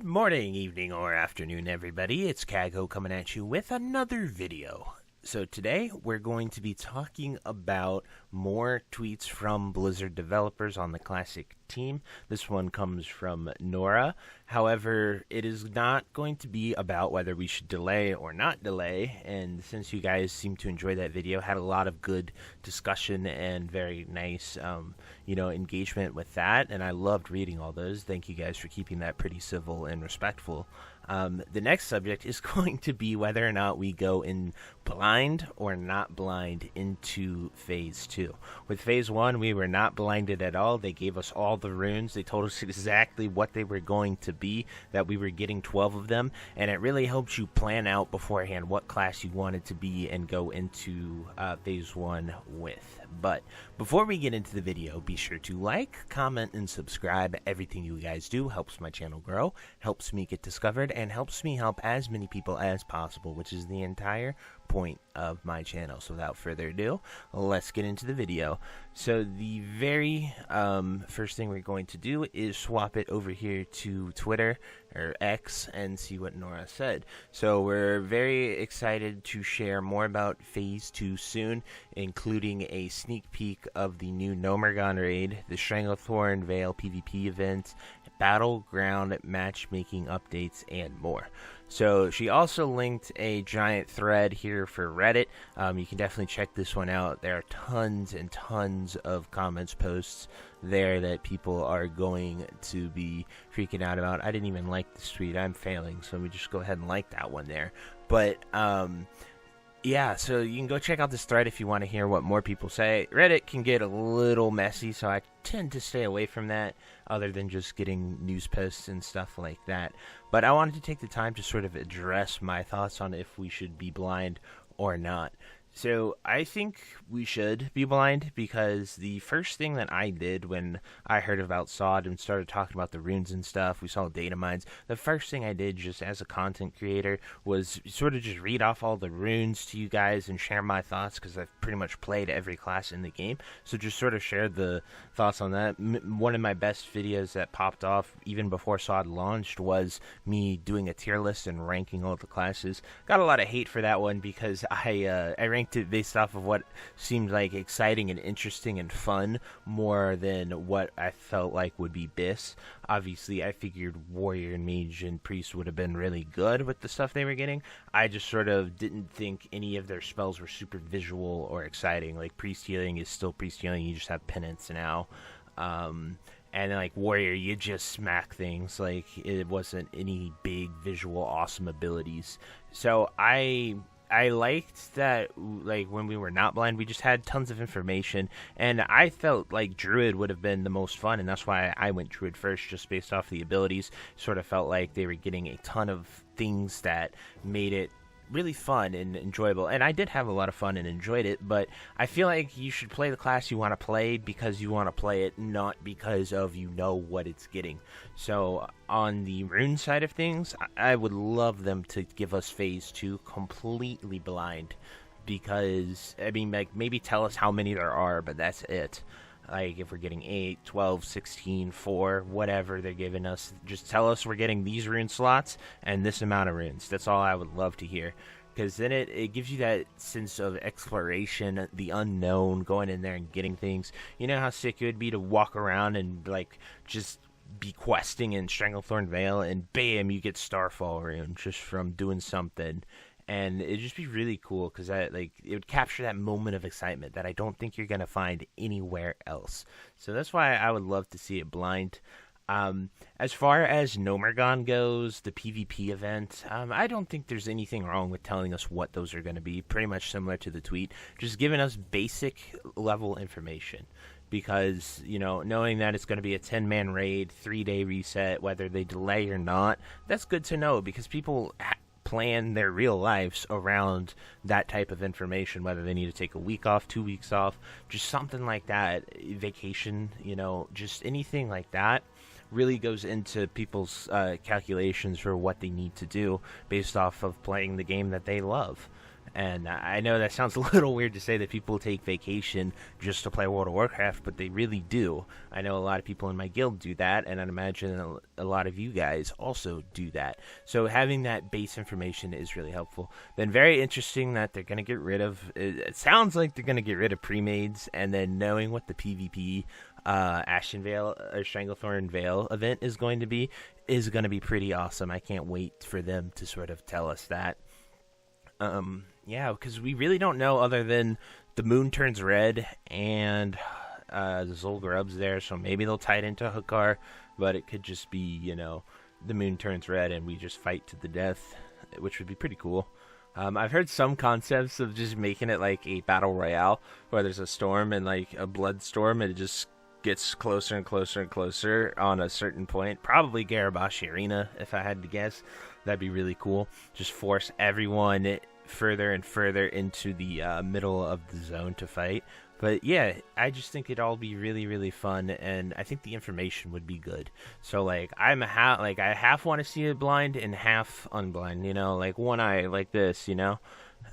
Good morning, evening, or afternoon, everybody. It's Kaghoe coming at you with another video. So today, we're going to be talking about more tweets from Blizzard developers on the Classic team. This one comes from Nora. However, it is not going to be about whether we should delay or not delay, and since you guys seem to enjoy that video, had a lot of good discussion and very nice, engagement with that, and I loved reading all those. Thank you guys for keeping that pretty civil and respectful. The next subject is going to be whether or not we go in blind or not blind into Phase 2. With Phase 1, we were not blinded at all. They gave us all the runes. They told us exactly what they were going to be, that we were getting 12 of them, and it really helps you plan out beforehand what class you wanted to be and go into Phase 1 with. But before we get into the video, be sure to like, comment, and subscribe. Everything you guys do helps my channel grow, helps me get discovered, and helps me help as many people as possible, which is the entire point of my channel. So without further ado, let's get into the video. So the very first thing we're going to do is swap it over here to Twitter or X and see what Nora said. So we're very excited to share more about Phase 2 soon, including a sneak peek of the new Nomergon raid, the Stranglethorn Vale PvP event, battleground matchmaking updates, and more. So she also linked a giant thread here for Reddit. You can definitely check this one out. There are tons and tons of comments posts there that people are going to be freaking out about. I didn't even like this tweet. I'm failing, so we just go ahead and like that one there. But yeah, so you can go check out this thread if you want to hear what more people say. Reddit can get a little messy, so I tend to stay away from that, other than just getting news posts and stuff like that. But I wanted to take the time to sort of address my thoughts on if we should be blind or not. So I think we should be blind, because the first thing that I did when I heard about SOD and started talking about the runes and stuff, we saw data mines, the first thing I did just as a content creator was sort of just read off all the runes to you guys and share my thoughts, because I've pretty much played every class in the game. So just sort of share the thoughts on that. One of my best videos that popped off even before SOD launched was me doing a tier list and ranking all the classes. Got a lot of hate for that one, because I ranked it based off of what seemed like exciting and interesting and fun more than what I felt like would be BIS. Obviously, I figured Warrior and Mage and Priest would have been really good with the stuff they were getting. I just sort of didn't think any of their spells were super visual or exciting. Like, Priest Healing is still Priest Healing, you just have Penance now. And like Warrior, you just smack things. Like, it wasn't any big visual awesome abilities. So I liked that, like, when we were not blind, we just had tons of information, and I felt like Druid would have been the most fun, and that's why I went Druid first, just based off the abilities. Sort of felt like they were getting a ton of things that made it really fun and enjoyable, and I did have a lot of fun and enjoyed it, but I feel like you should play the class you want to play because you want to play it, not because of what it's getting. So on the rune side of things, I would love them to give us Phase 2 completely blind, because, I mean, like, maybe tell us how many there are, but that's it. Like, if we're getting 8, 12, 16, 4, whatever they're giving us, just tell us we're getting these rune slots and this amount of runes. That's all I would love to hear, because then it gives you that sense of exploration, the unknown, going in there and getting things. You know how sick it would be to walk around and, like, just be questing in Stranglethorn Vale, and bam, you get Starfall rune just from doing something. And it'd just be really cool, because it would capture that moment of excitement that I don't think you're going to find anywhere else. So that's why I would love to see it blind. As far as Nomergon goes, the PvP event, I don't think there's anything wrong with telling us what those are going to be. Pretty much similar to the tweet, just giving us basic level information. Because, knowing that it's going to be a 10-man raid, 3-day reset, whether they delay or not, that's good to know, because people plan their real lives around that type of information, whether they need to take a week off, 2 weeks off, just something like that, vacation, just anything like that really goes into people's calculations for what they need to do based off of playing the game that they love. And I know that sounds a little weird to say that people take vacation just to play World of Warcraft, but they really do. I know a lot of people in my guild do that, and I'd imagine a lot of you guys also do that. So having that base information is really helpful. Then very interesting that they're going to get rid of, it sounds like they're going to get rid of pre-mades, and then knowing what the PvP Ashen Veil or Stranglethorn Veil event is going to be pretty awesome. I can't wait for them to sort of tell us that. Yeah, because we really don't know other than the moon turns red and the Zul'Gurub's there, so maybe they'll tie it into Hukar, but it could just be, you know, the moon turns red and we just fight to the death, which would be pretty cool. I've heard some concepts of just making it like a battle royale where there's a storm and like a blood storm and it just gets closer and closer and closer on a certain point. Probably Garabashi Arena, if I had to guess. That'd be really cool. Just force everyone further and further into the middle of the zone to fight. But yeah, I just think it'd all be really, really fun, and I think the information would be good. So like, I half want to see it blind and half unblind. You know, like one eye like this. You know.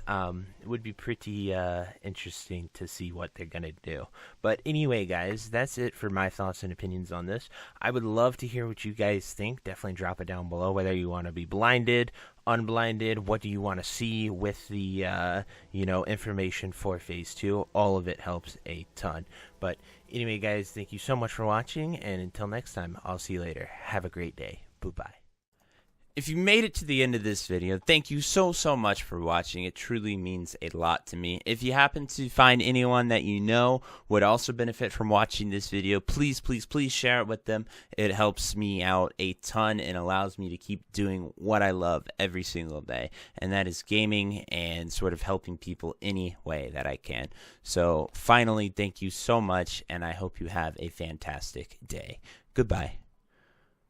It would be pretty interesting to see what they're going to do. But anyway, guys, that's it for my thoughts and opinions on this. I would love to hear what you guys think. Definitely drop it down below, whether you want to be blinded, unblinded, what do you want to see with the, information for Phase 2. All of it helps a ton. But anyway, guys, thank you so much for watching, and until next time, I'll see you later. Have a great day. Bye-bye. If you made it to the end of this video, thank you so much for watching. It truly means a lot to me. If you happen to find anyone that you know would also benefit from watching this video, please share it with them. It helps me out a ton and allows me to keep doing what I love every single day, and that is gaming and sort of helping people any way that I can. So finally, thank you so much, and I hope you have a fantastic day. Goodbye.